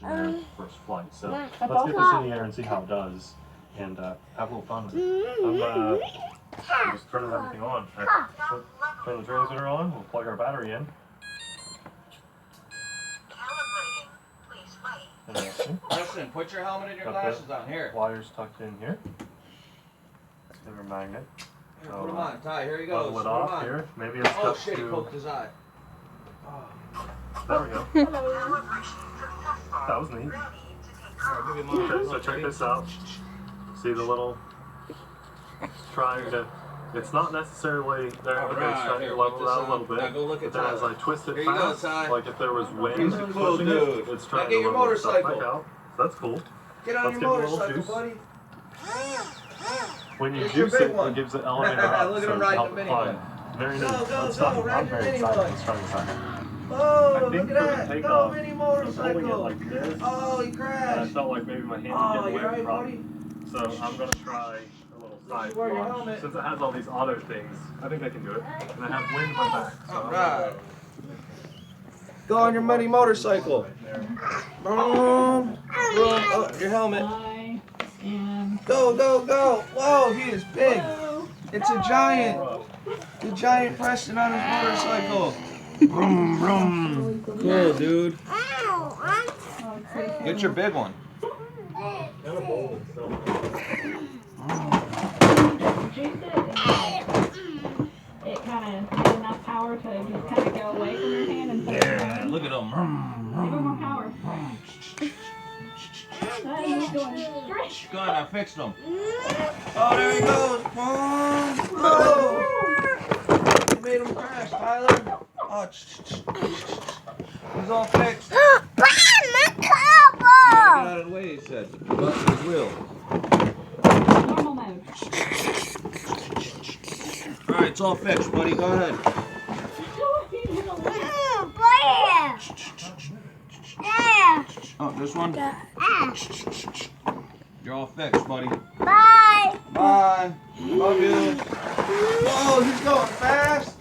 in their first flight. So let's get this in the air and see how it does, and have a little fun with it. I'm just turning everything on. Turn the transmitter on. We'll plug our battery in. Listen, put your helmet and your glasses on here. Wires tucked in here. There's a magnet. Here, put them on. Ty, here he goes. Put it off here. Maybe it's oh shit, he poked his eye. Oh. There we go. That was neat. Okay, so check this out. See the little trying to. It's not necessarily there. Okay, trying to level out a little bit. Now go look at but then as I twist it here you fast, go, Ty. like if there was wind cool, pushing dude. it, it's trying now to get your level stuff motorcycle. back out. So that's cool. Get on Let's your give it a little motorcycle, juice. buddy. When you Here's your juice big it, one. it gives the elevator up. Look at so him to riding help the it mini climb. one. Very neat. Go, Let's start. ride I'm your very mini excited. one. Let's try this out. Oh, I think look at for the that. Go, takeoff, mini I'm holding it motorcycle. like this. Oh, he And I crashed. felt like maybe my hand Oh, would you get wet alright, from. buddy? So I'm gonna try a little side Wear your launch. helmet. Since it has all these auto things, I think I can do it. And I have wind in my back. So Alright. Go on your mini motorcycle. Boom. Boom. Oh, your helmet. Go, go, go. Whoa, he is big. It's a giant. The giant Preston on his motorcycle. Vroom, vroom. Cool, dude. Get your big one. It kind of has enough power to just kind of go away from your hand and Yeah, look at him. give it more power. He's going straight. Go on, I fixed him. Oh, there he goes. Whoa. You made him crash, Tyler. Oh, he's all fixed. Get out of the way, he said. Busted his wheel. Normal mode. All right, it's all fixed, buddy. Go ahead. Oh, this one? You're all fixed, buddy. Bye. Bye. Love you. Whoa, he's going fast.